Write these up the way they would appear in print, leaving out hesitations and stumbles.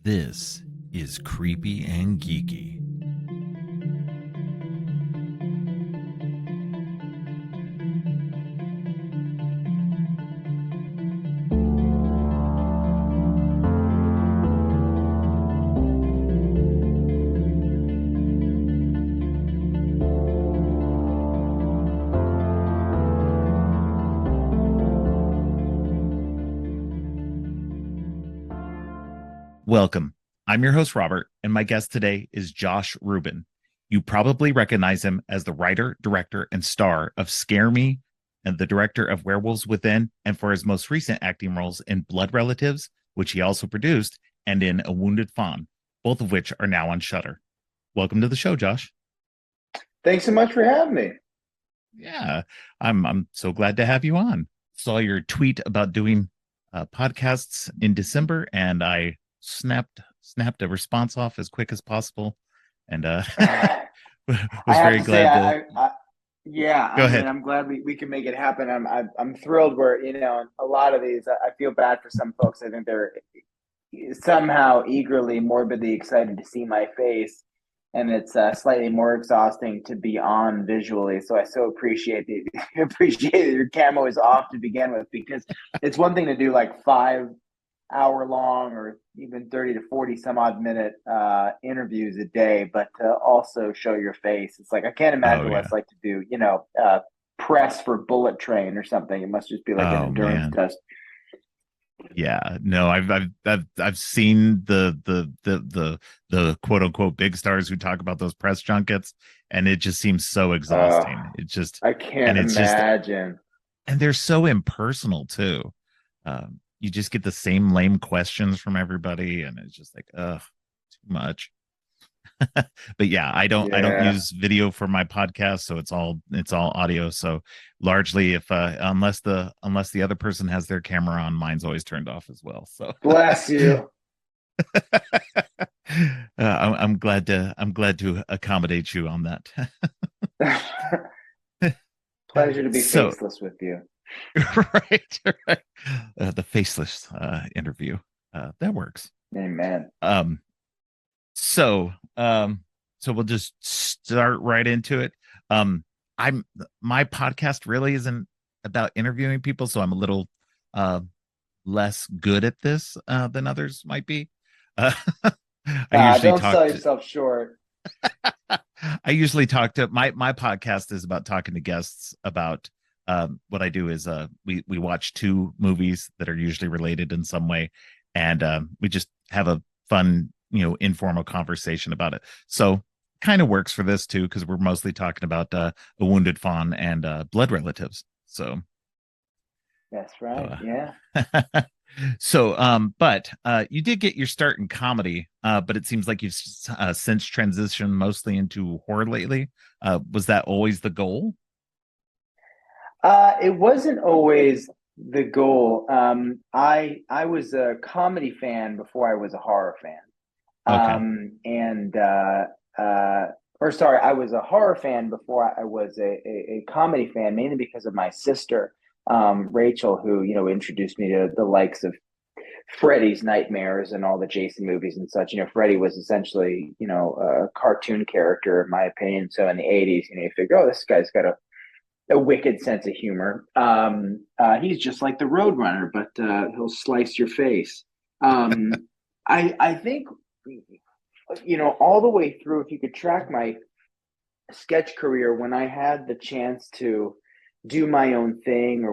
This is Creepy and Geeky. Welcome. I'm your host, Robert, and my guest today is Josh Ruben. You probably recognize him as the writer, director, and star of Scare Me and the director of Werewolves Within, and for his most recent acting roles in Blood Relatives, which he also produced, and in A Wounded Fawn, both of which are now on Shudder. Welcome to the show, Josh. Thanks so much for having me. Yeah, I'm so glad to have you on. Saw your tweet about doing podcasts in December, and I snapped a response off as quick as possible, and I was have very to say, glad to yeah, go I mean, ahead. I'm glad we can make it happen. I'm thrilled. Where a lot of these, I feel bad for some folks. I think they're somehow eagerly, morbidly excited to see my face, and it's slightly more exhausting to be on visually. So I so appreciate appreciate that your camo is off to begin with, because it's one thing to do like 5 hour long or even 30 to 40 some odd minute interviews a day, but to also show your face, it's like I can't Oh imagine what yeah. it's like to do press for Bullet Train or something. It must just be like an Oh endurance man. test. Yeah. No, I've seen the quote unquote big stars who talk about those press junkets, and it just seems so uh exhausting. It just I and can't it's just imagine. and they're so impersonal too. You just get the same lame questions from everybody, and it's just like, too much. But yeah, I don't Yeah. use video for my podcast, so it's all audio. So largely, if unless the other person has their camera on, mine's always turned off as well. So Bless you. I'm glad to accommodate you on that. Pleasure to be So faceless with you. right, right. The faceless interview that works. Amen. Um, So, so we'll just start right into it. Um, I'm my podcast really isn't about interviewing people, so I'm a little uh less good at this than others might be. Uh, I usually Don't talk sell to yourself short. I usually talk to my podcast is about talking to guests about what I do is we watch two movies that are usually related in some way, and we just have a fun informal conversation about it. So kind of works for this too because we're mostly talking about a wounded fawn and blood relatives. So That's right. uh, Yeah. but you did get your start in comedy, but it seems like you've since transitioned mostly into horror lately. Was that always the goal? It wasn't always the goal. I was a comedy fan before I was a horror fan. Okay. And or sorry, I was a horror fan before I was a comedy fan, mainly because of my sister, Rachel, who introduced me to the likes of Freddy's Nightmares and all the Jason movies and such. Freddy was essentially a cartoon character, in my opinion. So in the '80s, you figure, oh, this guy's got a wicked sense of humor. He's just like the Roadrunner, but he'll slice your face. I think all the way through, if you could track my sketch career, when I had the chance to do my own thing, or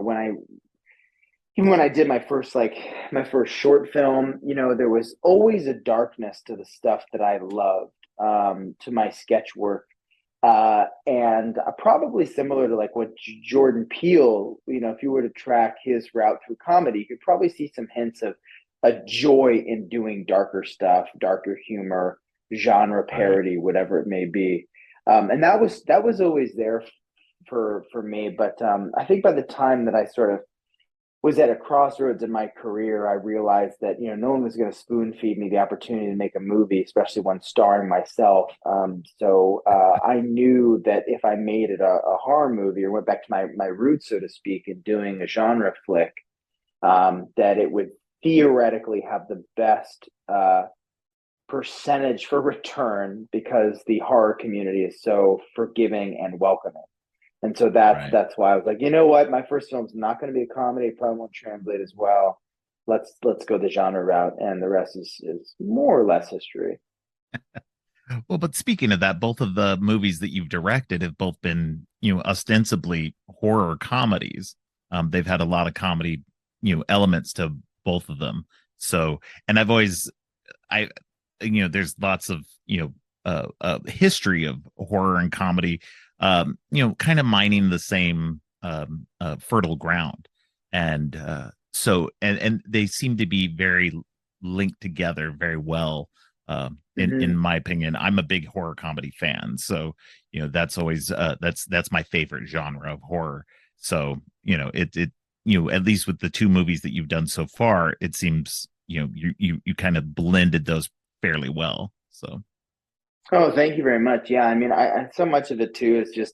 even when I did my first short film, there was always a darkness to the stuff that I loved, to my sketch work. And probably similar to like what Jordan Peele, if you were to track his route through comedy, you could probably see some hints of a joy in doing darker stuff, darker humor, genre Right. parody, whatever it may be. And that was always there for me. But I think by the time that I sort of was at a crossroads in my career, I realized that no one was going to spoon feed me the opportunity to make a movie, especially one starring myself. So I knew that if I made it a horror movie, or went back to my roots, so to speak, in doing a genre flick, that it would theoretically have the best percentage for return because the horror community is so forgiving and welcoming. And so Right. that's why I was like, you know what, my first film's not going to be a comedy. It probably won't translate as well. Let's go the genre route, and the rest is more or less history. Well, but speaking of that, both of the movies that you've directed have both been, ostensibly horror comedies. They've had a lot of comedy, elements to both of them. So, and I, there's lots of, history of horror and comedy, kind of mining the same fertile ground. And and they seem to be very linked together very well. In Mm-hmm. my opinion, I'm a big horror comedy fan, so that's always that's my favorite genre of horror. So at least with the two movies that you've done so far, it seems you kind of blended those fairly well. So Oh, thank you very much. Yeah, I mean, so much of it too is just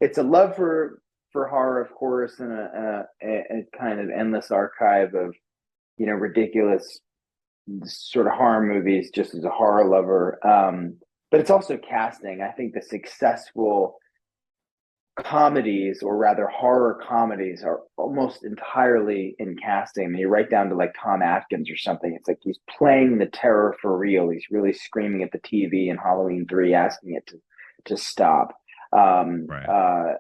it's a love for horror, of course, and a kind of endless archive of ridiculous sort of horror movies. Just as a horror lover, but it's also casting. I think the successful comedies, or rather horror comedies, are almost entirely in casting. I mean, you write down to like Tom Atkins or something. It's like he's playing the terror for real. He's really screaming at the TV in Halloween 3, asking it to stop. right,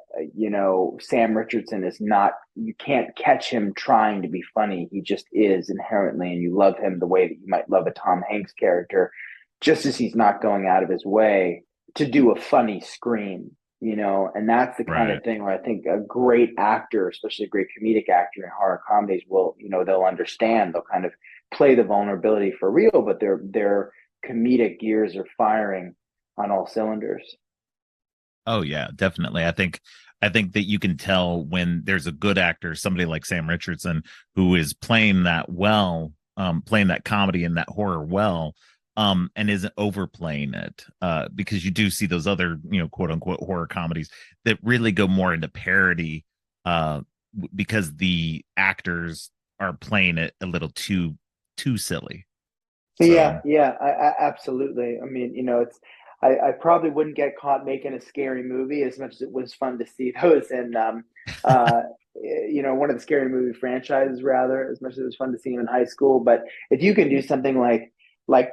Sam Richardson is not. You can't catch him trying to be funny. He just is inherently, and you love him the way that you might love a Tom Hanks character, just as he's not going out of his way to do a funny scream. And that's the kind right. of thing where I think a great actor, especially a great comedic actor in horror comedies, will, they'll understand. They'll kind of play the vulnerability for real, but their comedic gears are firing on all cylinders. Oh yeah, definitely. I think that you can tell when there's a good actor, somebody like Sam Richardson, who is playing that well, playing that comedy and that horror well, and isn't overplaying it. Because you do see those other, quote unquote horror comedies that really go more into parody, because the actors are playing it a little too silly. So Yeah, yeah, absolutely. I mean, I probably wouldn't get caught making a scary movie as much as it was fun to see those in, uh, one of the scary movie franchises, rather, as much as it was fun to see them in high school. But if you can do something like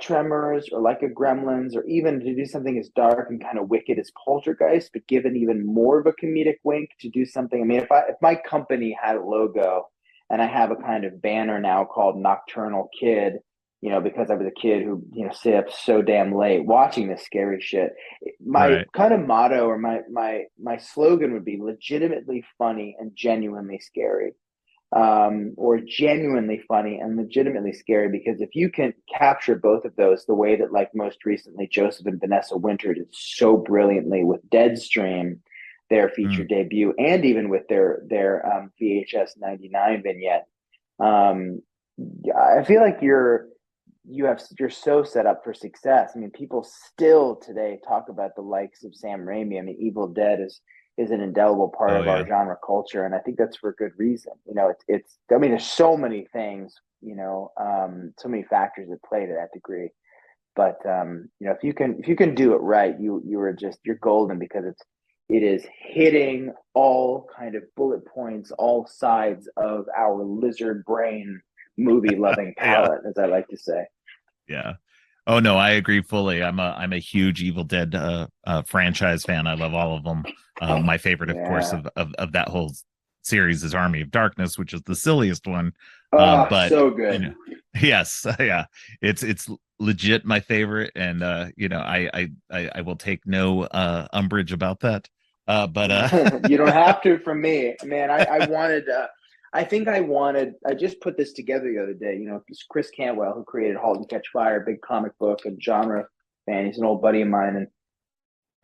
Tremors, or like a Gremlins, or even to do something as dark and kind of wicked as Poltergeist, but give it even more of a comedic wink to do something. I mean, if my company had a logo, and I have a kind of banner now called Nocturnal Kid, because I was a kid who, stayed up so damn late watching this scary shit. My right. kind of motto, or my slogan, would be legitimately funny and genuinely scary. Or genuinely funny and legitimately scary, because if you can capture both of those the way that, like, most recently Joseph and Vanessa Winter did so brilliantly with Deadstream, their feature Mm, debut, and even with their VHS 99 vignette, um, I feel like you're so set up for success. I mean, people still today talk about the likes of Sam Raimi. I mean, Evil Dead is an indelible part oh of our yeah. genre culture, and I think that's for good reason. It's. I mean, there's so many things, so many factors that play to that degree. But if you can do it right, you're golden, because it is hitting all kind of bullet points, all sides of our lizard brain movie loving Yeah. palate, as I like to say. Yeah. Oh no, I agree fully. I'm a huge Evil Dead franchise fan. I love all of them. My favorite, of course, Yeah. of that whole series is Army of Darkness, which is the silliest one. Oh, But so you good. know, yes, yeah, it's legit my favorite, and I will take no umbrage about that. But You don't have to from me, man. I wanted. I just put this together the other day. It's Chris Cantwell, who created *Halt and Catch Fire*, big comic book and genre fan. He's an old buddy of mine, and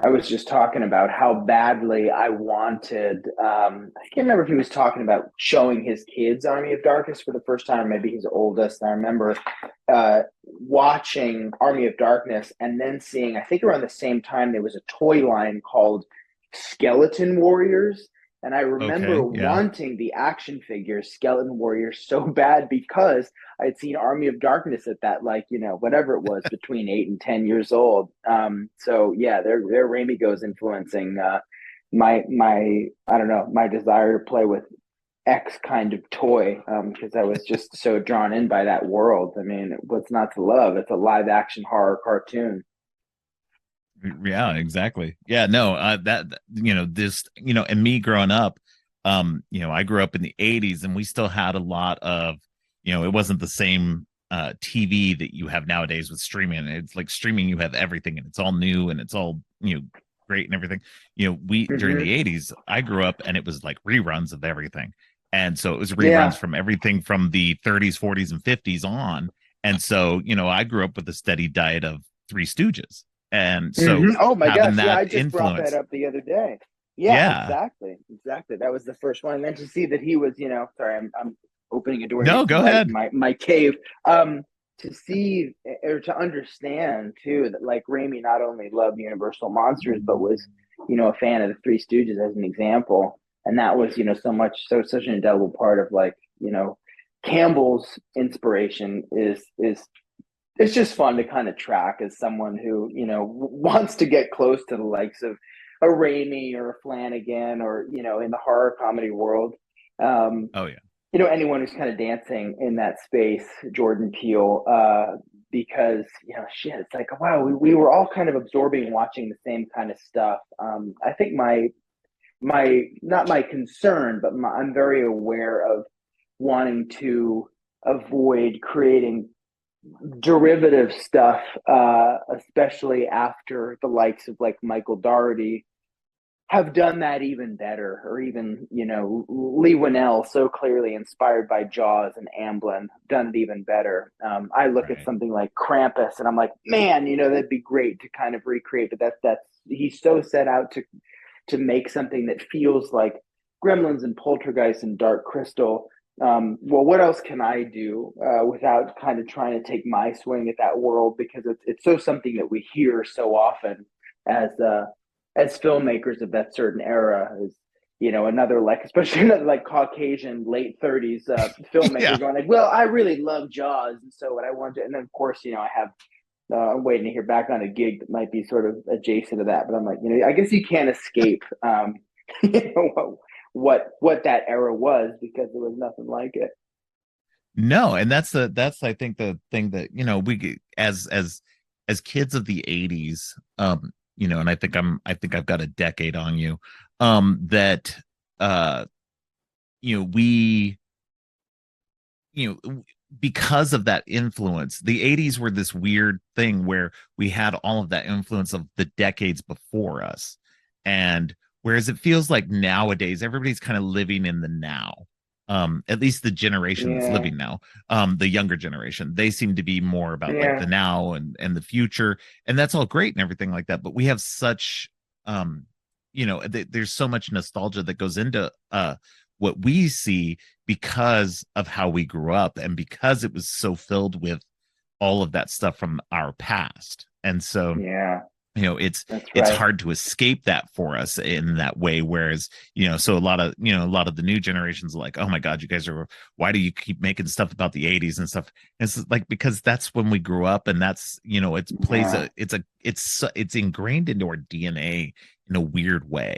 I was just talking about how badly I wanted. I can't remember if he was talking about showing his kids *Army of Darkness* for the first time, or maybe his oldest. And I remember watching *Army of Darkness* and then seeing, I think around the same time, there was a toy line called Skeleton Warriors. And I remember Okay. Yeah. wanting the action figure Skeleton Warrior so bad because I'd seen Army of Darkness at that, like, whatever it was, between 8 and 10 years old. So yeah, their Raimi goes influencing my I don't know, my desire to play with X kind of toy, because I was just so drawn in by that world. I mean, what's not to love? It's a live action horror cartoon. Yeah, exactly. Yeah, no, this, and me growing up, I grew up in the 80s and we still had a lot of, it wasn't the same TV that you have nowadays with streaming. It's like streaming, you have everything and it's all new and it's all, great and everything. We during Mm-hmm. the 80s, I grew up and it was like reruns of everything. And so it was reruns Yeah. from everything from the 30s, 40s, and 50s on. And so, I grew up with a steady diet of Three Stooges. And so Mm-hmm. Oh my having gosh. Yeah, that I just brought that influence, up the other day. Yeah, yeah. exactly. Exactly. That was the first one. And then to see that he was, sorry, I'm opening a door here No, to go my ahead. my my cave. To see or to understand too that like Raimi not only loved Universal monsters, but was, a fan of the Three Stooges as an example. And that was, such an indelible part of like, Campbell's inspiration is it's just fun to kind of track as someone who wants to get close to the likes of a Raimi or a Flanagan or in the horror comedy world. Um, Oh yeah. Anyone who's kind of dancing in that space, Jordan Peele, because shit, it's like wow, we were all kind of absorbing and watching the same kind of stuff. I think my not my concern, but I'm very aware of wanting to avoid creating derivative stuff, especially after the likes of like Michael Dougherty have done that even better, or even Lee Winnell, so clearly inspired by Jaws and Amblin, done it even better. I look at Right. something like Krampus, and I'm like, man, that'd be great to kind of recreate. But that's he's so set out to make something that feels like Gremlins and Poltergeist and Dark Crystal. Well, what else can I do without kind of trying to take my swing at that world? Because it's so something that we hear so often as uh, as filmmakers of that certain era is another like especially another like Caucasian late 30s filmmaker Yeah. going like, well, I really love Jaws, and so what I want to, and then of course I have I'm waiting to hear back on a gig that might be sort of adjacent to that. But I'm like, I guess you can't escape, you know, what that era was because there was nothing like it. No, and that's I think the thing that, we as kids of the 80s, and I think I've got a decade on you, that uh, we, you know, because of that influence, the 80s were this weird thing where we had all of that influence of the decades before us. And whereas it feels like nowadays everybody's kind of living in the now. At least the generation that's Yeah, living now, the younger generation, they seem to be more about like the yeah, now and the future, and that's all great and everything like that. But we have such, um, there's so much nostalgia that goes into what we see because of how we grew up and because it was so filled with all of that stuff from our past. And so, yeah. That's it's right. hard to escape that for us in that way. Whereas, so a lot of the new generations are like, oh my God, you guys are, why do you keep making stuff about the 80s and stuff? And it's like, because that's when we grew up, and that's, it plays Yeah, it's ingrained into our DNA in a weird way.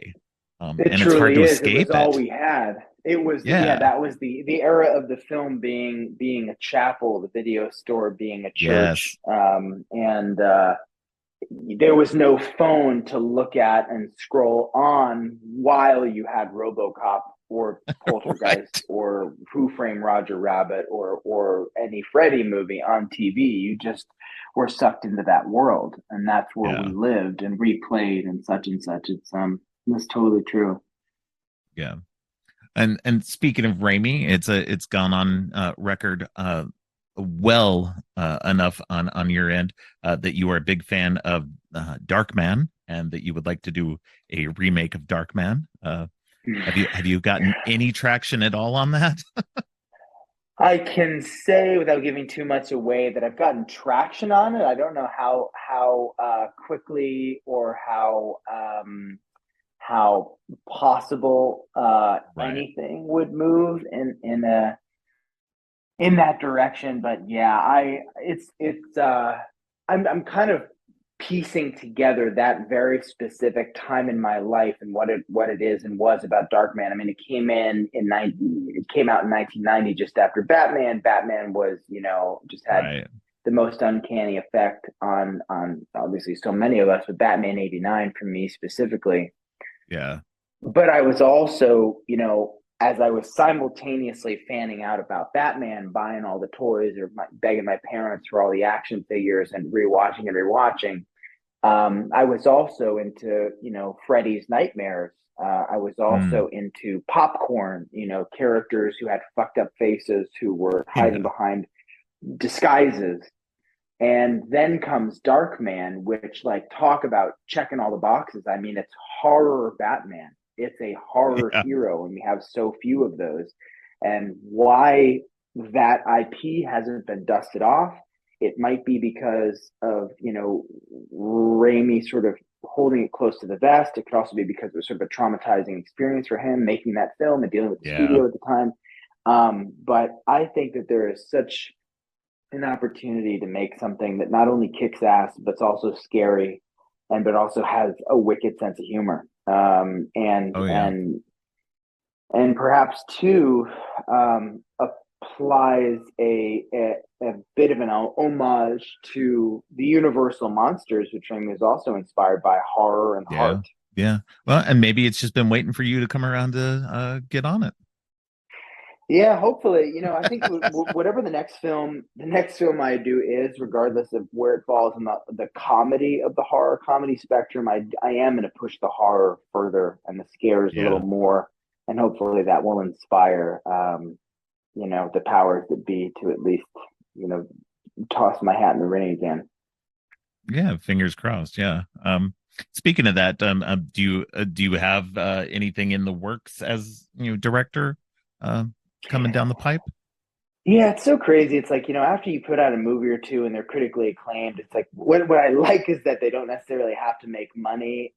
it And it's hard truly to is. It was escape all it. we had. It was yeah. Yeah. That was the era of the film being a chapel, the video store being a church, Yes. and there was no phone to look at and scroll on while you had RoboCop or Poltergeist Right. or Who Framed Roger Rabbit or any Freddy movie on TV. You just were sucked into that world, and that's where we Yeah. lived and replayed and such and such. That's totally true. Yeah. And speaking of Raimi, it's gone on record well enough on your end that you are a big fan of Darkman and that you would like to do a remake of Darkman. Have you gotten any traction at all on that? I can say without giving too much away that I've gotten traction on it. I don't know how quickly or how possible Right. anything would move in that direction. But yeah, I'm kind of piecing together that very specific time in my life and what it is and was about Darkman. I mean, it came out in 1990, just after Batman. Batman was, just had Right. the most uncanny effect on obviously so many of us, but Batman 89 for me specifically. Yeah. But I was also, as I was simultaneously fanning out about Batman, buying all the toys or begging my parents for all the action figures and rewatching. I was also into, Freddy's Nightmares. I was Mm. also into popcorn, characters who had fucked up faces who were hiding Yeah. behind disguises. And then comes Darkman, which, like, talk about checking all the boxes. I mean, it's horror Batman. It's a horror Yeah. hero, and we have so few of those. And why that IP hasn't been dusted off, it might be because of, Raimi sort of holding it close to the vest. It could also be because it was sort of a traumatizing experience for him making that film and dealing with the Yeah. studio at the time. But I think that there is such an opportunity to make something that not only kicks ass but it's also scary, and but also has a wicked sense of humor, Oh yeah. and perhaps too, applies a bit of an homage to the Universal monsters, which I think is also inspired by horror and Yeah. heart. Yeah. Well, and maybe it's just been waiting for you to come around to get on it. Yeah, hopefully, I think whatever the next film I do is, regardless of where it falls in the comedy of the horror comedy spectrum, I am going to push the horror further and the scares a little Yeah. more, and hopefully that will inspire, the powers that be to at least, you know, toss my hat in the ring again. Yeah. Fingers crossed. Yeah. Speaking of that, do you have anything in the works as director coming down the pipe? Yeah, it's so crazy. It's like, after you put out a movie or two and they're critically acclaimed, it's like what I like is that they don't necessarily have to make money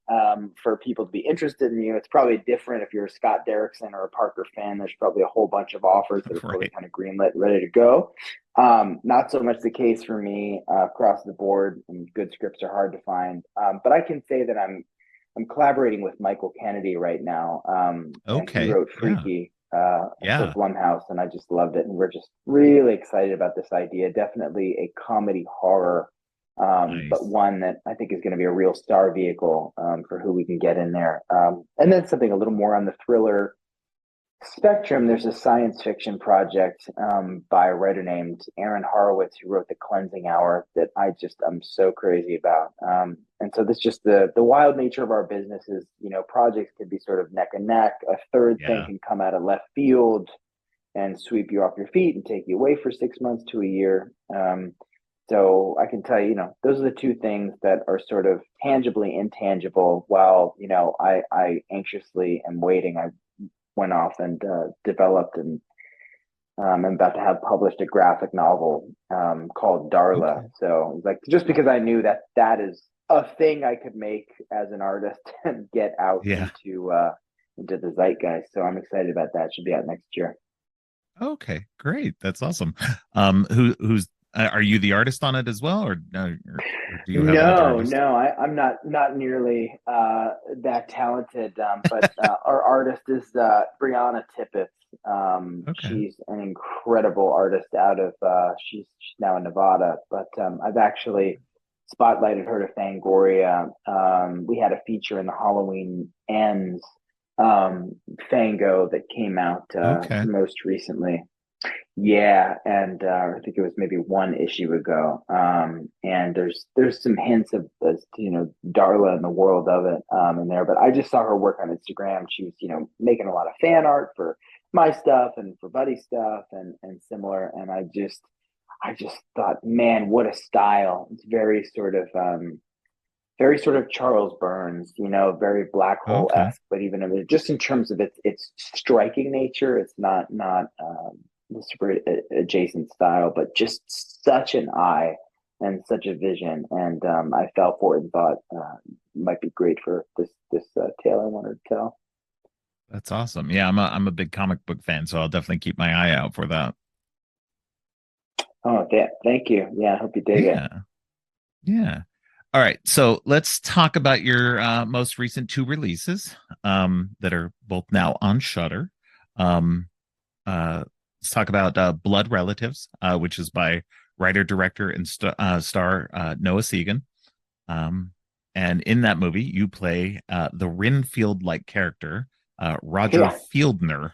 for people to be interested in you. It's probably different if you're a Scott Derrickson or a Parker fan. There's probably a whole bunch of offers that are probably Right. kind of greenlit, ready to go. Not so much the case for me across the board, and good scripts are hard to find. But I can say that I'm collaborating with Michael Kennedy right now, and he Okay. wrote Yeah. Freaky for Yeah. Blumhouse, and I just loved it. And we're just really excited about this idea. Definitely a comedy horror, but Nice. one that I think is going to be a real star vehicle for who we can get in there. And then something a little more on the thriller spectrum. There's a science fiction project by a writer named Aaron Horowitz who wrote The Cleansing Hour that I'm so crazy about. And so this just the wild nature of our business is, projects can be sort of neck and neck. A third thing Yeah. can come out of left field and sweep you off your feet and take you away for 6 months to a year. So I can tell you, those are the two things that are sort of tangibly intangible. While I anxiously am waiting. I went off and developed, and I'm about to have published a graphic novel called Darla. Okay. So it's like, just because I knew that that is a thing I could make as an artist and get out Yeah. into the zeitgeist. So I'm excited about that. Should be out next year. Okay. Great. That's awesome. Who's are you the artist on it as well, or no, or do you have another No, artist? no, I'm not nearly that talented. But our artist is Brianna Tippett. Okay. She's an incredible artist out of she's now in Nevada, but I've actually spotlighted her to Fangoria. We had a feature in the Halloween Ends um, Fango that came out Okay. most recently. Yeah, and I think it was maybe one issue ago. And there's some hints of this, Darla and the world of it in there. But I just saw her work on Instagram. She was, making a lot of fan art for my stuff and for Buddy stuff and similar. And I just thought, man, what a style! It's very sort of Charles Burns, very black hole Okay. esque. But even just in terms of its striking nature, it's not the super adjacent style, but just such an eye and such a vision. And I fell for it and thought, might be great for this tale I wanted to tell. That's awesome. Yeah, I'm a big comic book fan, so I'll definitely keep my eye out for that. Oh, yeah, thank you. Yeah, I hope you dig it. Yeah. Yeah. All right. So let's talk about your most recent two releases that are both now on Shudder. Um, let's talk about Blood Relatives, which is by writer, director, and star Noah Segan. Um, and in that movie, you play the Renfield-like character, Roger Yeah. Fieldner,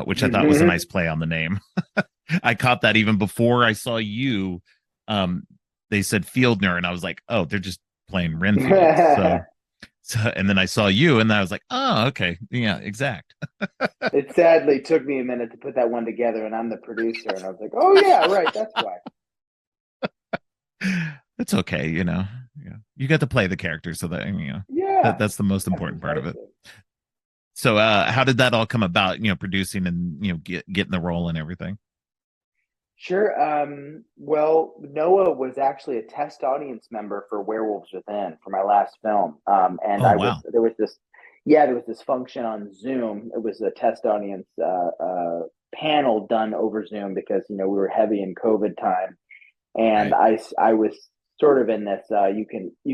which I thought was a nice play on the name. I caught that even before I saw you. Um, they said Fieldner, and I was like, oh, they're just playing Renfield. So, and then I saw you, and I was like, oh, okay, yeah, exact. It sadly took me a minute to put that one together, and I'm the producer, and I was like, "Oh yeah, right, that's why." It's okay, you know. Yeah, you get to play the character, so that Yeah, that's the most that's important part of it. precisely. So, how did that all come about? Producing and getting the role and everything. Sure. Well, Noah was actually a test audience member for Werewolves Within for my last film. And Oh wow, there was this function on Zoom. It was a test audience panel done over Zoom because we were heavy in COVID time, and right? I was sort of in this you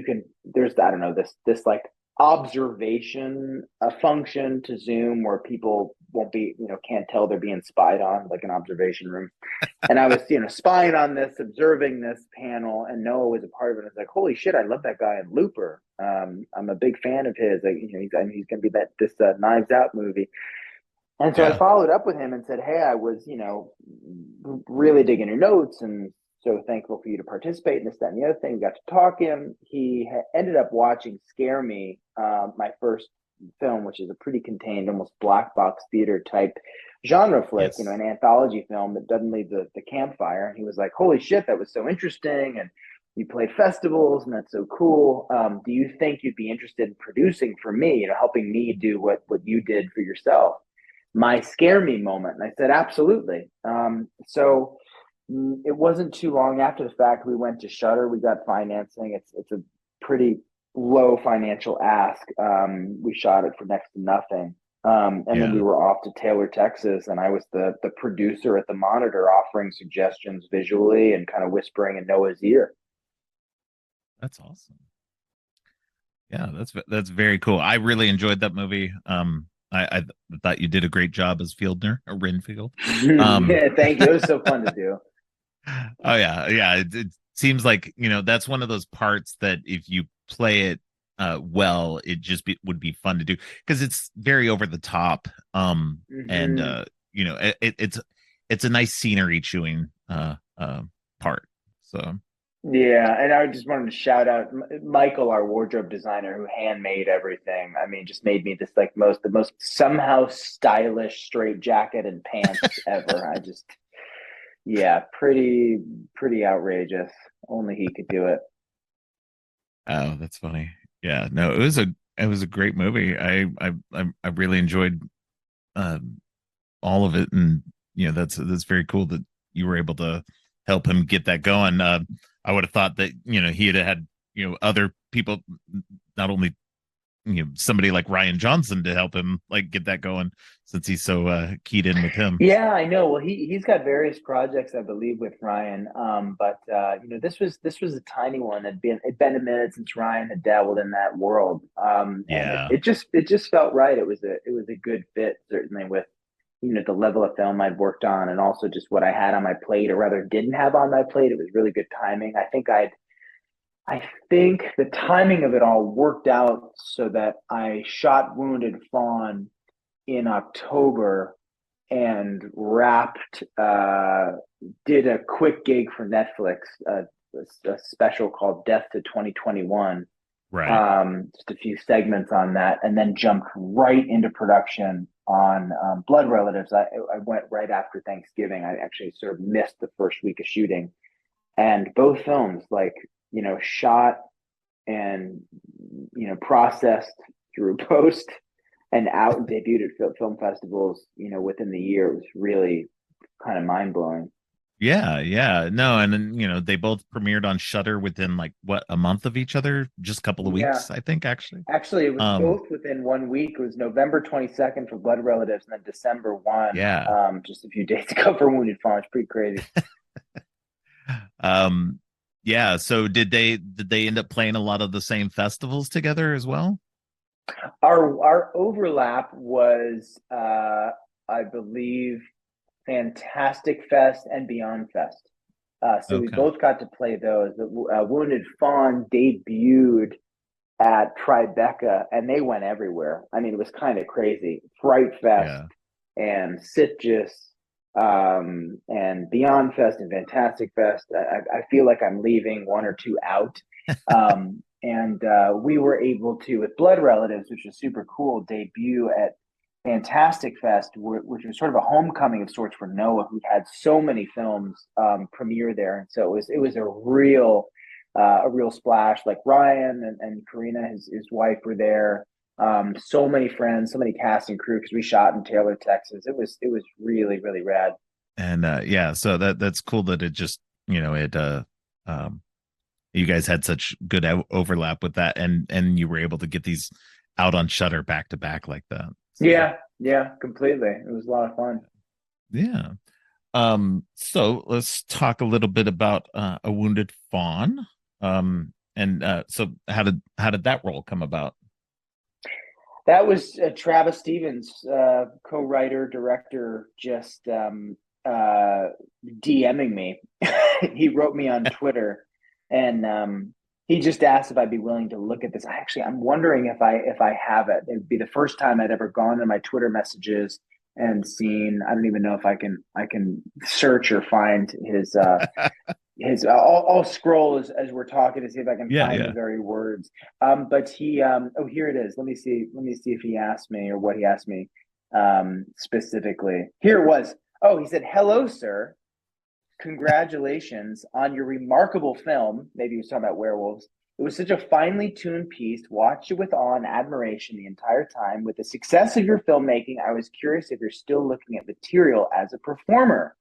can there's I don't know this like observation function to Zoom where people won't be can't tell they're being spied on, like an observation room. And I was spying on this, observing this panel, and Noah was a part of it. I was like, holy shit, I love that guy in Looper. I'm a big fan of his. Like, he's going to be this Knives Out movie. And so I Yeah, followed up with him and said, hey, I was, really digging your notes and so thankful for you to participate in this, that, and the other thing. We got to talking. He ended up watching Scare Me, my first film, which is a pretty contained, almost black box theater type genre flick, yes, an anthology film that doesn't leave the campfire. And he was like, holy shit, that was so interesting. And you played festivals and that's so cool. Do you think you'd be interested in producing for me, helping me do what you did for yourself? My Scare Me moment. And I said, absolutely. So it wasn't too long after the fact we went to Shudder. We got financing. It's a pretty low financial ask. We shot it for next to nothing. And then yeah, we were off to Taylor, Texas, and I was the producer at the monitor, offering suggestions visually and kind of whispering in Noah's ear. that's awesome. Yeah, that's very cool. I really enjoyed that movie. I thought you did a great job as Fieldner or Renfield. Um, Yeah, thank you. It was so fun to do. oh yeah, yeah. It seems like that's one of those parts that if you play it well, it just would be fun to do because it's very over the top. And Hmm. it's a nice scenery chewing part. So Yeah, and I just wanted to shout out Michael, our wardrobe designer, who handmade everything. I mean, just made me this like the most somehow stylish straight jacket and pants ever. Yeah, pretty outrageous. Only he could do it. oh, that's funny. Yeah, no, it was a great movie. I really enjoyed um all of it, and that's very cool that you were able to help him get that going. I would have thought that he had other people, not only somebody like Ryan Johnson to help him like get that going, since he's so keyed in with him. Yeah, I know. Well, he's got various projects, I believe, with Ryan. But this was a tiny one. It'd been a minute since Ryan had dabbled in that world. And it, Yeah, it just felt right. It was a good fit, certainly with the level of film I'd worked on, and also just what I had on my plate, or rather didn't have on my plate. It was really good timing. I think the timing of it all worked out so that I shot Wounded Fawn in October and wrapped did a quick gig for Netflix, a special called Death to 2021. right. Just a few segments on that, and then jumped right into production on Blood Relatives. I went right after Thanksgiving. I actually sort of missed the first week of shooting, and both films, like shot and processed through post and out and debuted at film festivals, within the year. It was really kind of mind blowing. Yeah, yeah. No, and then they both premiered on Shudder within like what, a month of each other, just a couple of Yeah. weeks, I think actually. Actually, it was Um, both within 1 week. It was November 22nd for Blood Relatives and then December 1, yeah. just a few days ago for Wounded Fawn. It's pretty crazy. Um, yeah, so did they end up playing a lot of the same festivals together as well? Our overlap was, I believe, Fantastic Fest and Beyond Fest. So we Okay. both got to play those. The Wounded Fawn debuted at Tribeca, and they went everywhere. I mean, it was kind of crazy. Fright Fest Yeah. and Sitges, and Beyond Fest and Fantastic Fest. I feel like I'm leaving one or two out. And we were able to, with Blood Relatives, which was super cool, debut at Fantastic Fest, which was sort of a homecoming of sorts for Noah, who had so many films premiere there, and so it was a real splash. Like Ryan and Karina, his wife, were there. So many friends, so many cast and crew because we shot in Taylor, Texas. It was really really rad. And yeah, so that's cool that it just, it um you guys had such good overlap with that, and you were able to get these out on Shutter back to back like that. So Yeah, yeah, completely. It was a lot of fun. yeah. So let's talk a little bit about A Wounded Fawn. And so how did that role come about? That was Travis Stevens, co-writer, director, just DMing me. He wrote me on Twitter, and he just asked if I'd be willing to look at this. I'm wondering if I have it. It'd be the first time I'd ever gone to my Twitter messages and seen. I don't even know if I can search or find his. I'll scroll as we're talking to see if I can Yeah, find the yeah. very words. But he oh, here it is. Let me see if he asked me or what he asked me specifically. Here it was. Oh, he said, "Hello, sir. Congratulations on your remarkable film." Maybe he was talking about werewolves. "It was such a finely tuned piece. Watched it with awe and admiration the entire time. With the success of your filmmaking, I was curious if you're still looking at material as a performer.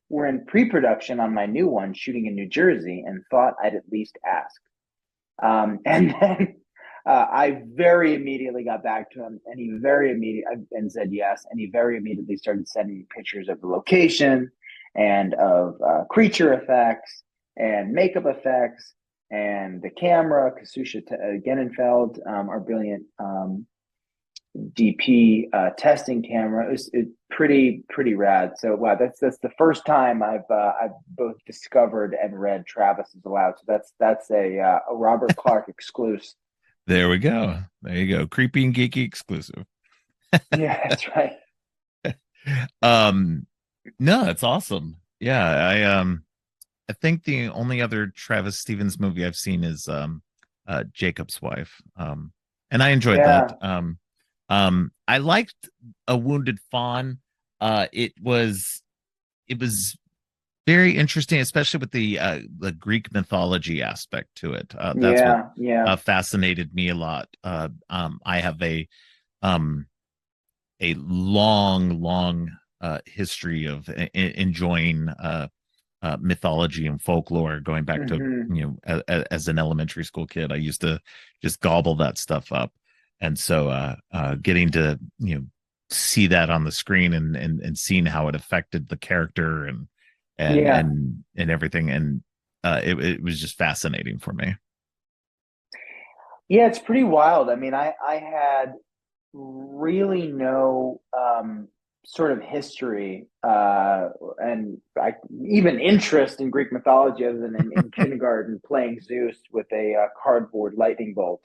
We're in pre-production on my new one, shooting in New Jersey, and thought I'd at least ask." And then I very immediately got back to him, and he very immediately and said yes, and he very immediately started sending me pictures of the location and of creature effects and makeup effects and the camera. Kasusha Genenfeld, our brilliant DP testing camera. It pretty rad. So wow, that's the first time I've both discovered and read Travis is Allowed. So that's a Robert Clark exclusive. There we go. There you go. Creepy and geeky exclusive. Yeah, that's right. um no, that's awesome. Yeah, I think the only other Travis Stevens movie I've seen is Jacob's Wife. And I enjoyed that. Yeah. I liked A Wounded Fawn. It was very interesting, especially with the Greek mythology aspect to it. That's what Yeah. Yeah. fascinated me a lot. I have um a long history of enjoying mythology and folklore, going back to Hmm. as an elementary school kid. I used to just gobble that stuff up, and so getting to see that on the screen, and seeing how it affected the character, and Yeah. and and everything, and it was just fascinating for me. Yeah. It's pretty wild. I mean, I had really no sort of history and even interest in Greek mythology other than in kindergarten playing Zeus with a cardboard lightning bolt.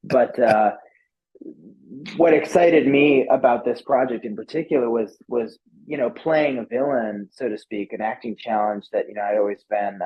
But what excited me about this project in particular was playing a villain, so to speak, an acting challenge that I'd always been,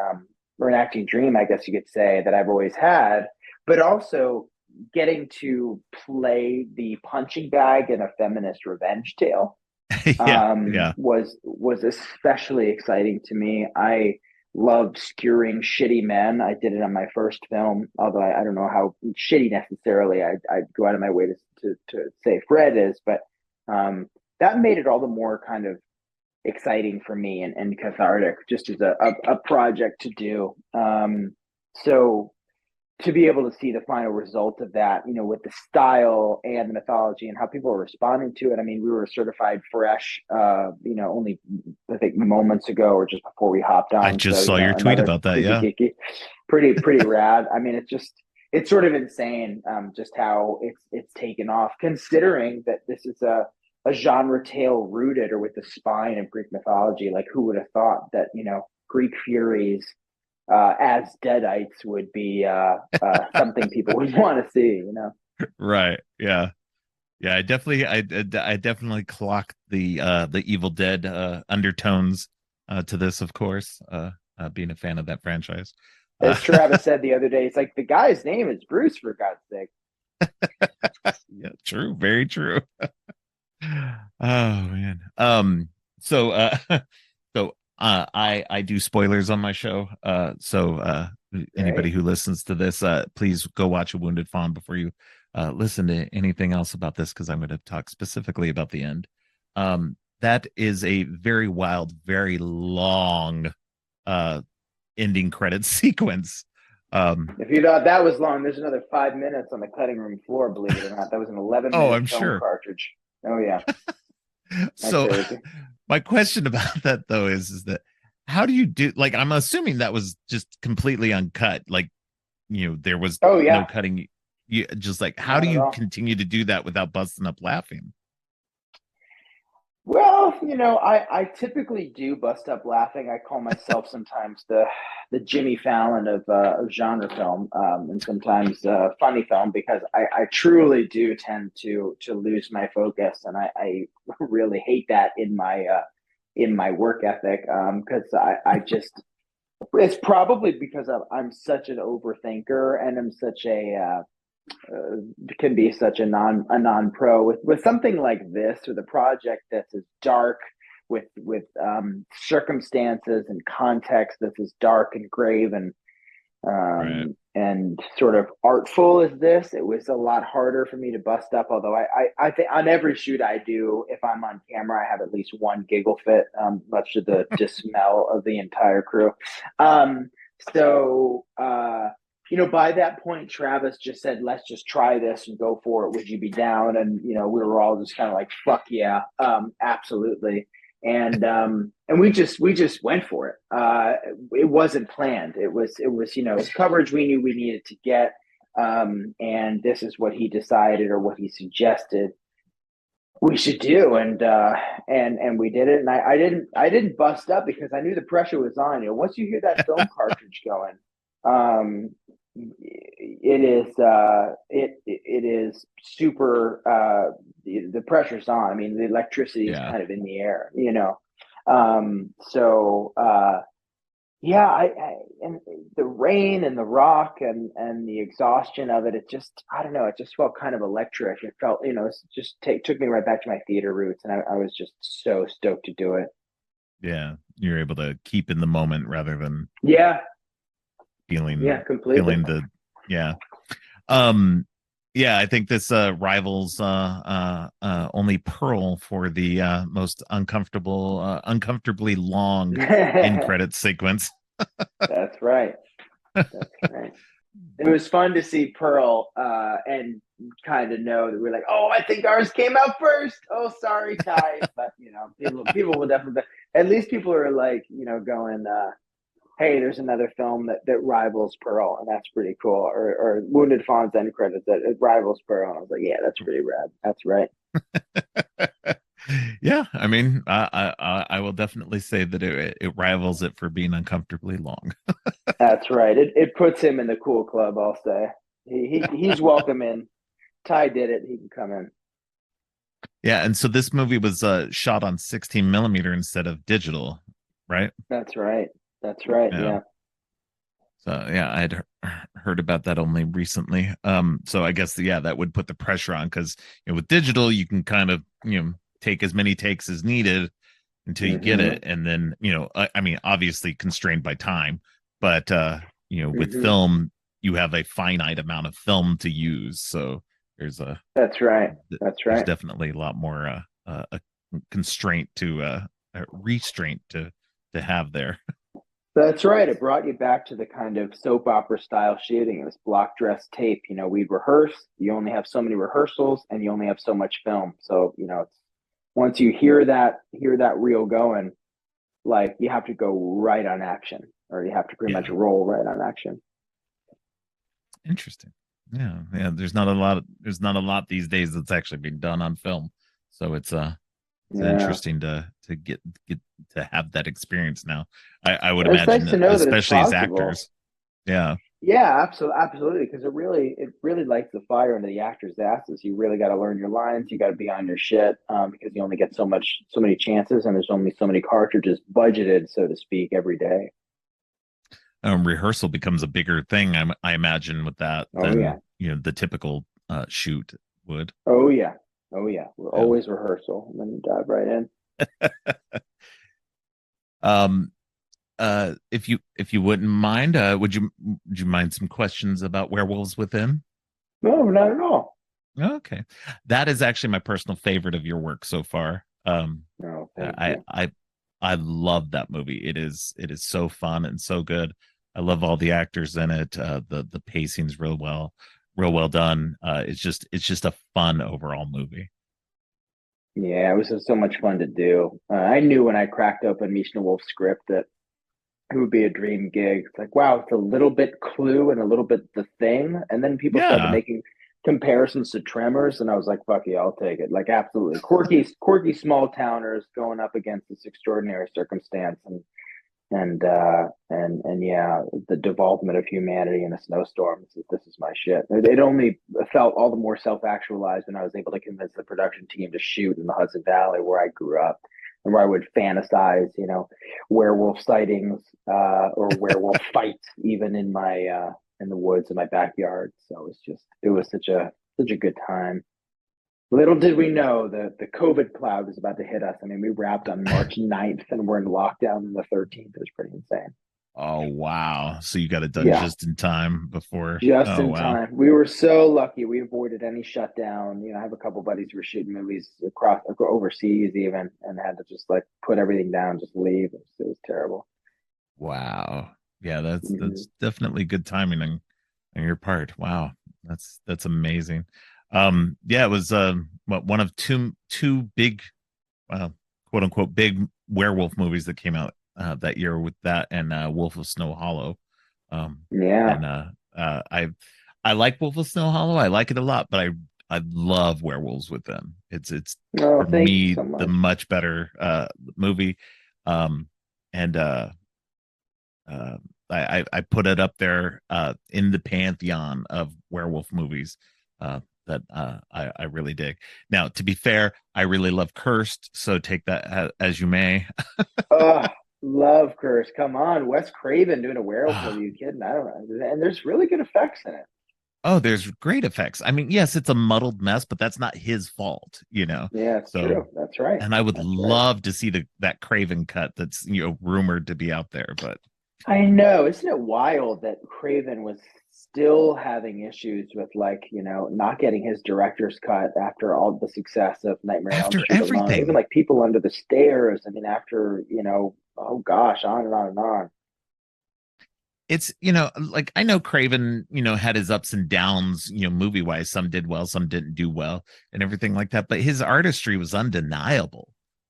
or an acting dream, I guess you could say, that I've always had, but also getting to play the punching bag in a feminist revenge tale Yeah, yeah. was especially exciting to me. I love skewering shitty men. I did it on my first film, although I don't know how shitty necessarily I'd go out of my way to say Fred is, but that made it all the more kind of exciting for me and cathartic, just as a project to do. So to be able to see the final result of that, with the style and the mythology and how people are responding to it. I mean, we were certified fresh, only I think moments ago or just before we hopped I on. just So, saw your tweet another about that. creepy Yeah. geeky, pretty rad. I mean, it's sort of insane, just how it's taken off, considering that this is a genre tale rooted or with the spine of Greek mythology. Like, who would have thought that, Greek furies as deadites would be something people would want to see. Right. Yeah. Yeah. I definitely clocked the Evil Dead undertones to this, of course. Being a fan of that franchise. As Travis said the other day, it's like the guy's name is Bruce, for God's sake. Yeah, true, very true. Oh man. So I do spoilers on my show. So anybody Right? who listens to this, please go watch A Wounded Fawn before you listen to anything else about this, because I'm going to talk specifically about the end. That is a very wild, very long ending credit sequence. If you thought that was long, there's another 5 minutes on the cutting room floor. Believe it or not, that was an 11 Oh, minute I'm film sure. cartridge. Oh yeah, that's So crazy. my question about that though is that how do you do, like, I'm assuming that was just completely uncut, like, there was Oh no yeah, cutting. You just, like, how do not at you all. continue to do that without busting up laughing? Well, I typically do bust up laughing. I call myself sometimes the Jimmy Fallon of genre film, and sometimes funny film, because I truly do tend to lose my focus, and I really hate that in my work ethic, because I just, it's probably because I'm such an overthinker, and I'm such uh, can be such a non pro with something like this, or the project that's as dark, with circumstances and context that's as dark and grave Right. and sort of artful as this. It was a lot harder for me to bust up. Although I think on every shoot I do, if I'm on camera, I have at least one giggle fit, much to the dismay of the entire crew. Um, so by that point, Travis just said, "Let's just try this and go for it. Would you be down?" And we were all just kind of like, "Fuck yeah, absolutely." And we just went for it. It wasn't planned. It was coverage we knew we needed to get, and this is what he decided, or what he suggested we should do, and we did it. And I didn't bust up because I knew the pressure was on. Once you hear that film cartridge going, um, it is super. The pressure's on. I mean, the electricity is Yeah. kind of in the air. So yeah, I and the rain and the rock and the exhaustion of it, I don't know, it just felt kind of electric. It felt, it's just took me right back to my theater roots, and I was just so stoked to do it. Yeah. You're able to keep in the moment rather than Yeah, yeah, feeling completely. feeling the, yeah. Um, yeah, I think this rivals only Pearl for the uncomfortably long end That's credit sequence. right. That's right. It was fun to see Pearl, and kind of know that we're like, oh, I think ours came out first. Oh, sorry, Ty. But people will definitely. At least people are like, going, hey, there's another film that rivals Pearl, and that's pretty cool. Or Wounded Fawn's end credits that it rivals Pearl, and I was like, yeah, that's pretty rad. That's right. Yeah, I mean, I will definitely say that it rivals it for being uncomfortably long. That's right. It puts him in the cool club. I'll say he's welcome in. Ty did it. He can come in. Yeah, and so this movie was shot on 16 millimeter instead of digital, right? That's right. That's right. Yeah. Yeah. So yeah, I had heard about that only recently. So I guess, yeah, that would put the pressure on, because with digital you can kind of take as many takes as needed until you get Mm-hmm. it, and then I mean, obviously constrained by time, but with Mm-hmm. film you have a finite amount of film to use, so there's That's right. That's there's right. definitely a lot more a constraint to restraint to have there. That's right. It brought you back to the kind of soap opera style shooting. It was block dress tape. We'd rehearse. You only have so many rehearsals, and you only have so much film. So it's once you hear that reel going, like you have to go right on action, or you have to pretty much Yeah, roll right on action. interesting. Yeah, yeah. There's not a lot these days that's actually being done on film, so it's Yeah, interesting to get to have that experience now. I would it's nice imagine, to know that it's especially as possible. actors. Yeah. Yeah, absolutely, because it really lights the fire into the actors' asses. You really got to learn your lines. You got to be on your shit, because you only get so many chances, and there's only so many cartridges budgeted, so to speak, every day. Rehearsal becomes a bigger thing. I imagine with that Oh yeah, than the typical shoot would. oh yeah, oh yeah. We're Yeah. always rehearsal, and then you dive right in. um. If you wouldn't mind, would you mind some questions about Werewolves Within? No, not at all. Okay, that is actually my personal favorite of your work so far. No, thank I you. I I love that movie. It is so fun and so good. I love all the actors in it. The pacing's real well done. It's just a fun overall movie. Yeah, it was just so much fun to do. I knew when I cracked open Misha Wolf's script that it would be a dream gig. It's like, wow, it's a little bit Clue and a little bit The Thing, and then people started Yeah, making comparisons to Tremors, and I was like, fuck yeah, I'll take it. Like, absolutely, quirky small towners going up against this extraordinary circumstance, and yeah, the devolvement of humanity in a snowstorm. This is my shit. It only felt all the more self-actualized when I was able to convince the production team to shoot in the Hudson Valley where I grew up, and where I would fantasize, werewolf sightings, or werewolf fights, even in the woods in my backyard. So it was such a good time. Little did we know that the COVID cloud was about to hit us. I mean, we wrapped on March 9th and we're in lockdown on the 13th. It was pretty insane. oh wow, so you got it done Yeah, just in time before. just Oh in wow. time. We were so lucky. We avoided any shutdown. I have a couple buddies who were shooting movies across overseas even, and had to just like put everything down, just leave. It was terrible. Wow. Yeah, that's Hmm. that's definitely good timing on your part. Wow. That's amazing. Yeah, it was one of two big quote unquote big werewolf movies that came out that year, with that and Wolf of Snow Hollow. Yeah. And I like Wolf of Snow Hollow. I like it a lot, but I love Werewolves Within. It's Oh, for thank you me so the much. much better movie. And uh, I put it up there in the pantheon of werewolf movies that I really dig. Now, to be fair, I really love Cursed, so take that as you may. Oh, love Curse. Come on, Wes Craven doing a werewolf movie. Ah, You kidding? I don't know. And there's really good effects in it. oh, there's great effects. I mean, yes, it's a muddled mess, but that's not his fault. Yeah, it's So, true. That's right. and I would That's right. love to see that Craven cut that's rumored to be out there, but I know. Isn't it wild that Craven was still having issues with, like, not getting his director's cut after all the success of Nightmare on Elm after Street alone? Even everything, like People Under the Stairs. I mean, after, oh gosh, on and on and on. it's like I know Craven had his ups and downs movie wise. Some did well, some didn't do well, and everything like that, but his artistry was undeniable.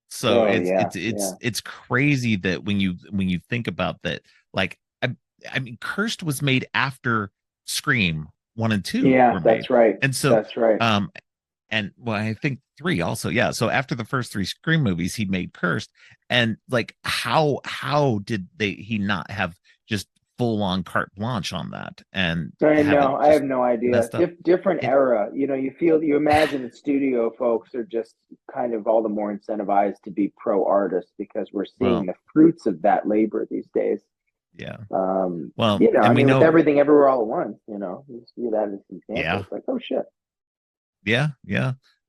So Oh it's yeah, it's it's yeah. it's crazy that when you think about that, like I mean Cursed was made after Scream 1 and 2 Yeah, were made. that's right. And so That's right. um and well, I think 3 also. Yeah, so after the first 3 Scream movies he made Cursed. And like how did he not have just full on carte blanche on that and I have it know. I have just no idea. messed up? Different It era. You imagine the studio folks are just kind of all the more incentivized to be pro artists because we're seeing well, the fruits of that labor these days. yeah. Well, I and we mean, with know, everything everywhere all at once, you see that as an example. yeah, It's like, oh shit, yeah.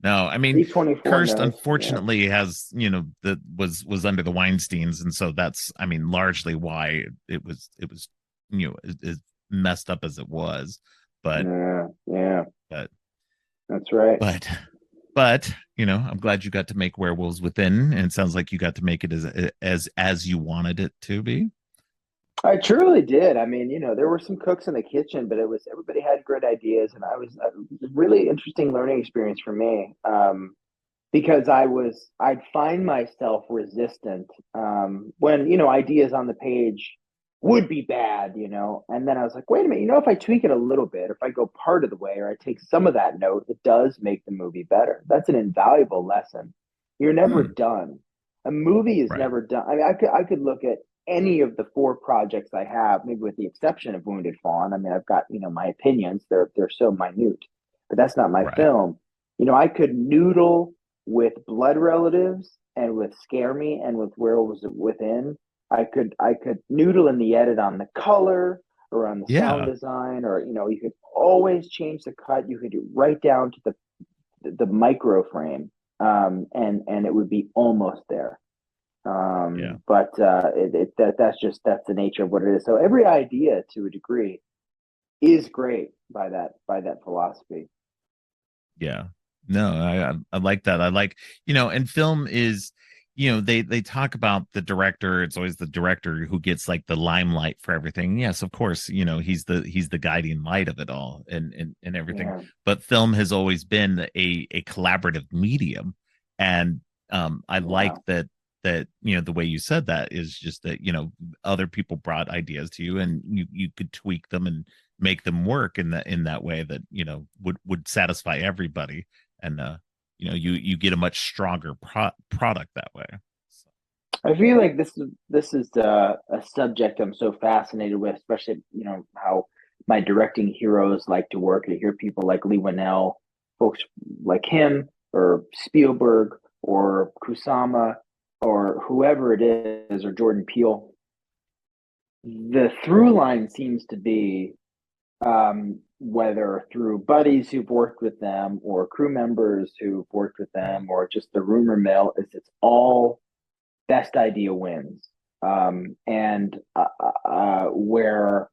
No, I mean, D24 Cursed knows. Yeah. unfortunately has, that was under the Weinsteins, and so that's, I mean, largely why it was as messed up as it was. But Yeah. Yeah. but That's right. but But I'm glad you got to make Werewolves Within, and it sounds like you got to make it as you wanted it to be. I truly did. I mean, there were some cooks in the kitchen, but it was everybody had great ideas, and it was a really interesting learning experience for me. Because I'd find myself resistant when ideas on the page would be bad, and then I was like, wait a minute, if I tweak it a little bit, if I go part of the way, or I take some of that note, it does make the movie better. That's an invaluable lesson. You're never Hmm, done. A movie is right. never done. I mean, I could look at any of the four projects I have, maybe with the exception of Wounded Fawn. I mean, I've got my opinions. They're so minute, but that's not my Right. film. I could noodle with Blood Relatives and with Scare Me and with Werewolves Within. I could noodle in the edit on the color or on the sound Yeah. design, or you could always change the cut. You could do right down to the micro frame, and it would be almost there. Yeah. But that's the nature of what it is. So every idea, to a degree, is great by that philosophy. Yeah. No, I like that. I like, and film is, they talk about the director. It's always the director who gets like the limelight for everything. Yes, of course, he's the guiding light of it all, and everything. Yeah, But film has always been a collaborative medium. And I like yeah. that the way you said that is just that, other people brought ideas to you, and you could tweak them and make them work in that way that would satisfy everybody. And you get a much stronger product that way. So, I feel like this is a subject I'm so fascinated with, especially how my directing heroes like to work. I hear people like Lee Winnell, folks like him, or Spielberg, or Kusama, or whoever it is, or Jordan Peele. The through line seems to be, whether through buddies who've worked with them, or crew members who've worked with right. them, or just the rumor mill, is it's all best idea wins. And where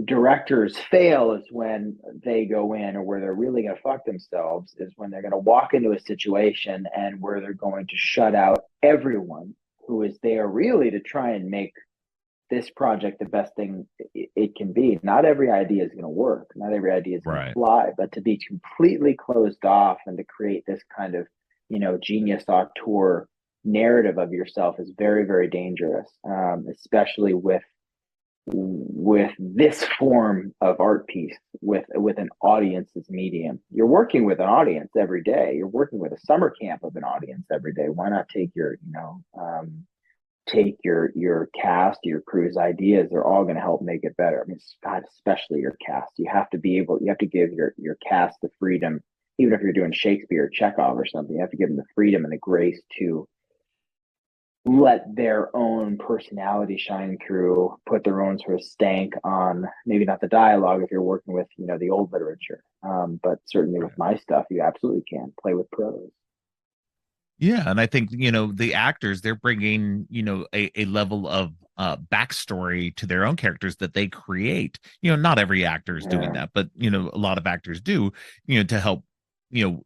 directors fail is when they go in, or where they're really going to fuck themselves, is when they're going to walk into a situation and where they're going to shut out everyone who is there really to try and make this project the best thing it can be. Not every idea is going to work. Not every idea is going to Right. fly, but to be completely closed off and to create this kind of, genius auteur narrative of yourself is very, very dangerous, especially with this form of art piece, with an audience as medium. You're working with an audience every day. You're working with a summer camp of an audience every day. Why not take your cast, your crew's ideas? They're all going to help make it better. I mean, God, especially your cast. You have to give your cast the freedom, even if you're doing Shakespeare or Chekhov or something. You have to give them the freedom and the grace to let their own personality shine through, put their own sort of stank on, maybe not the dialogue if you're working with, the old literature. But certainly with Right. my stuff, you absolutely can play with prose. Yeah, and I think the actors, they're bringing a level of backstory to their own characters that they create. Not every actor is doing Yeah. that, but a lot of actors do. To help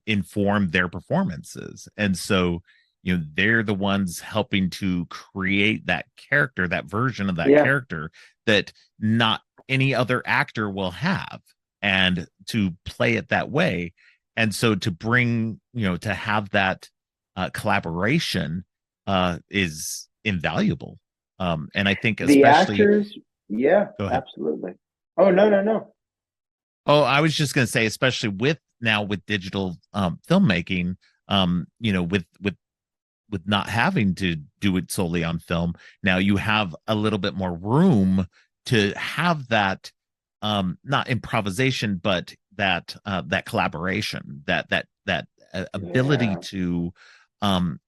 inform their performances, and so they're the ones helping to create that character, that version of that Yeah. character that not any other actor will have, and to play it that way. And so to bring to have that collaboration is invaluable. And I think The especially, actors, yeah, go ahead. absolutely. Oh, no, no, no. Oh, I was just going to say, especially with digital filmmaking, with not having to do it solely on film, now you have a little bit more room to have that, not improvisation, but that collaboration, that ability Yeah. to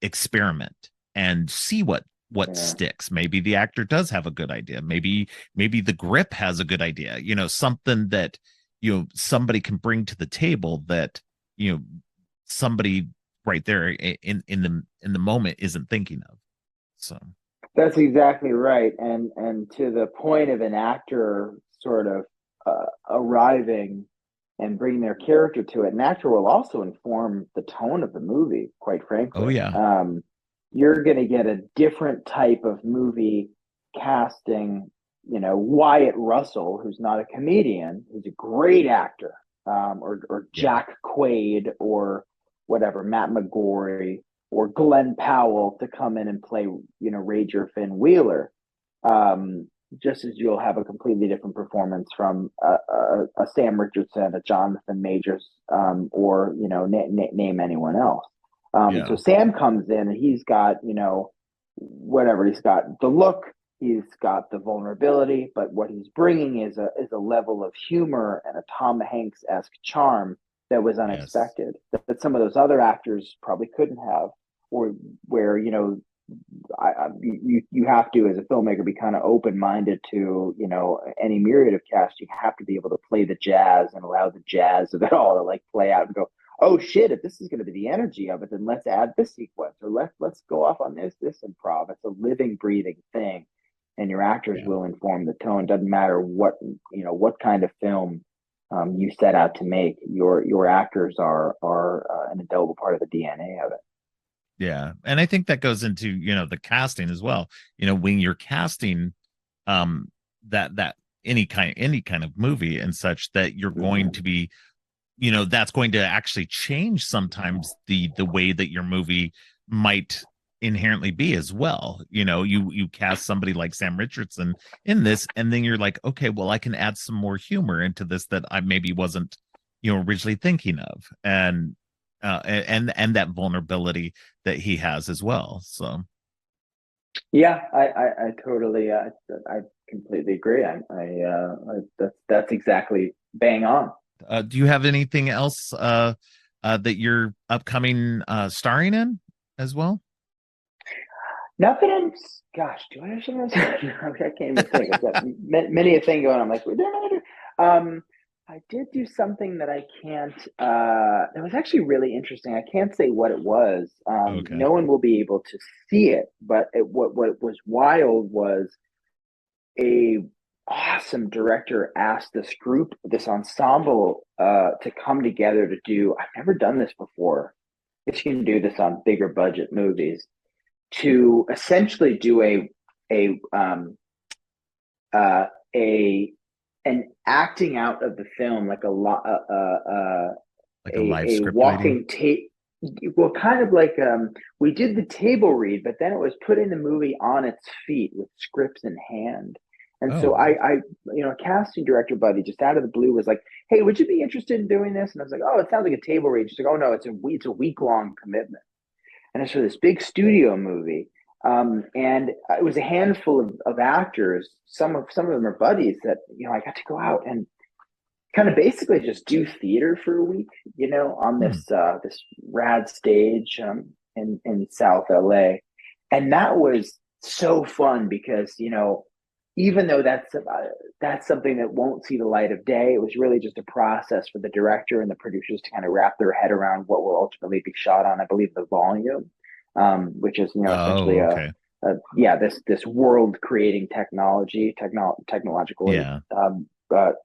experiment and see what Yeah. sticks. Maybe the actor does have a good idea. Maybe the grip has a good idea. Something that somebody can bring to the table that somebody right there in the moment isn't thinking of. So That's exactly right. And to the point of an actor sort of arriving and bring their character to it. An actor will also inform the tone of the movie, quite Oh frankly. yeah. You're going to get a different type of movie casting. Wyatt Russell, who's not a comedian, who's a great actor, or Yeah. Jack Quaid, or whatever, Matt McGorry, or Glenn Powell to come in and play, Rager Finn Wheeler. Um, just as you'll have a completely different performance from a Sam Richardson, a Jonathan Majors, or name anyone else. So Yeah. Sam comes in and he's got whatever, he's got the look, he's got the vulnerability, but what he's bringing is a level of humor and a Tom Hanks esque charm that was Yes. unexpected, that some of those other actors probably couldn't have, or where you have to, as a filmmaker, be kind of open minded to any myriad of cast. You have to be able to play the jazz and allow the jazz of it all to like play out and go, oh shit, if this is going to be the energy of it, then let's add this sequence, or let's go off on this improv. It's a living, breathing thing, and your actors Yeah. will inform the tone. Doesn't matter what kind of film you set out to make. Your actors are an indelible part of the DNA of it. Yeah. And I think that goes into, the casting as well. When you're casting that any kind of movie and such, that you're going to be, that's going to actually change sometimes the way that your movie might inherently be as well. You cast somebody like Sam Richardson in this, and then you're like, okay, well, I can add some more humor into this that I maybe wasn't, originally thinking of. And that vulnerability that he has as well. So Yeah, I totally, I completely agree. That's exactly bang on. do you have anything else that you're upcoming starring in as well? Nothing. Gosh, do I have something else? I can't even think. I've got many a thing going. I'm like, what did I do? I did do something that I can't. That was actually really interesting. I can't say what it was. Okay. No one will be able to see it, but what was wild was a awesome director asked this group, this ensemble, to come together to do. I've never done this before. I guess you can do this on bigger budget movies, to essentially do a uh, a an acting out of the film, like Like a live a script reading. walking tape. Well, kind of like, we did the table read, but then it was putting the movie on its feet with scripts in hand. And so Oh, a casting director buddy just out of the blue was like, "Hey, would you be interested in doing this?" And I was like, "Oh, it sounds like a table read." She's like, "Oh no, it's a week long commitment." And it's for this big studio movie. And it was a handful of actors. Some of them are buddies that I got to go out and kind of basically just do theater for a week, on hmm. this rad stage, in South LA, and that was so fun because even though that's something that won't see the light of day, it was really just a process for the director and the producers to kind of wrap their head around what will ultimately be shot on, I believe, the volume, which is essentially Oh, okay. yeah, this world creating technological, Yeah.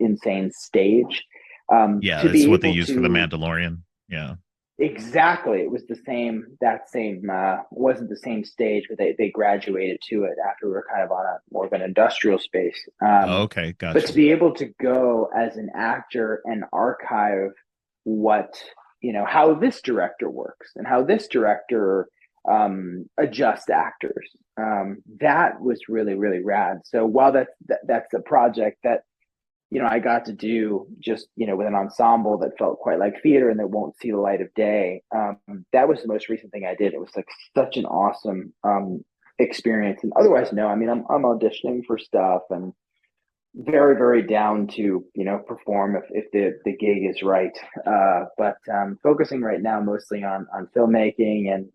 insane stage, Yeah, to that's be what they able use for the to. Mandalorian. Yeah. Exactly. It was the same, that same, wasn't the same stage, but they graduated to it after we were kind of on a more of an industrial space. Oh, okay, But to gotcha. be able to go as an actor and archive what, how this director works and how this director adjusts actors, that was really, really rad. So while that's a project that I got to do just, with an ensemble that felt quite like theater and that won't see the light of day. That was the most recent thing I did. It was like such an awesome experience. And otherwise, no, I mean, I'm auditioning for stuff and very, very down to, perform if the gig is right. But focusing right now mostly on filmmaking and,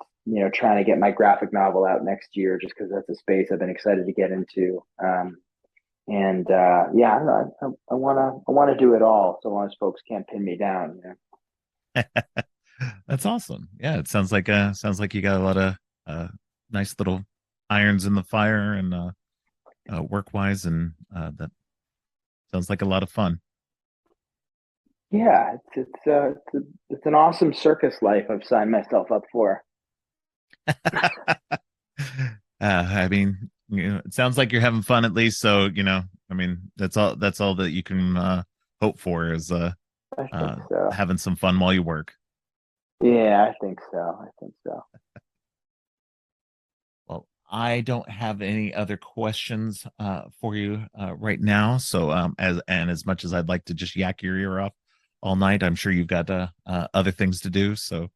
trying to get my graphic novel out next year, just because that's a space I've been excited to get into. And yeah, I don't know. I wanna do it all, so long as folks can't pin me down. That's awesome. Yeah, it sounds like you got a lot of uh nice little irons in the fire and work wise, and that sounds like a lot of fun. Yeah, it's an awesome circus life I've signed myself up for. I mean, it sounds like you're having fun at least. So, I mean, that's all that you can hope for is I think so. having some fun while you work. Yeah, I think so. I think so. Well, I don't have any other questions for you right now. So, as much as I'd like to just yak your ear off all night, I'm sure you've got other things to do. So,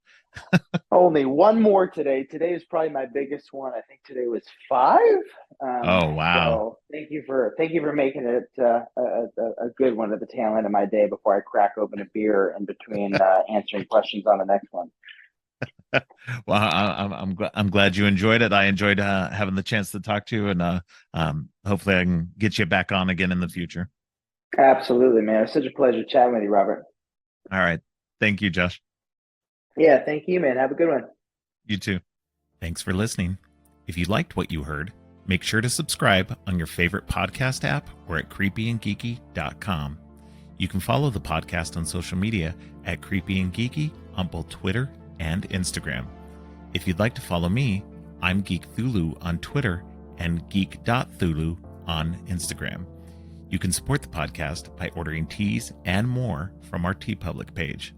Only one more today. Today is probably my biggest one. I think today was five. oh wow. So thank you for making it a good one at the tail end of my day before I crack open a beer in between answering questions on the next one. Well, I'm glad you enjoyed it. I enjoyed having the chance to talk to you, and hopefully I can get you back on again in the future. Absolutely, man. It's such a pleasure chatting with you, Robert. All right. Thank you, Josh. Yeah, thank you, man. Have a good one. You too. Thanks for listening. If you liked what you heard, make sure to subscribe on your favorite podcast app or at creepyandgeeky.com. You can follow the podcast on social media at Creepy and Geeky on both Twitter and Instagram. If you'd like to follow me, I'm Geek Thulu on Twitter and geek.thulu on Instagram. You can support the podcast by ordering teas and more from our TeePublic page.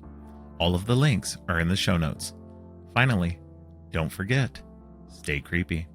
All of the links are in the show notes. Finally, don't forget, stay creepy.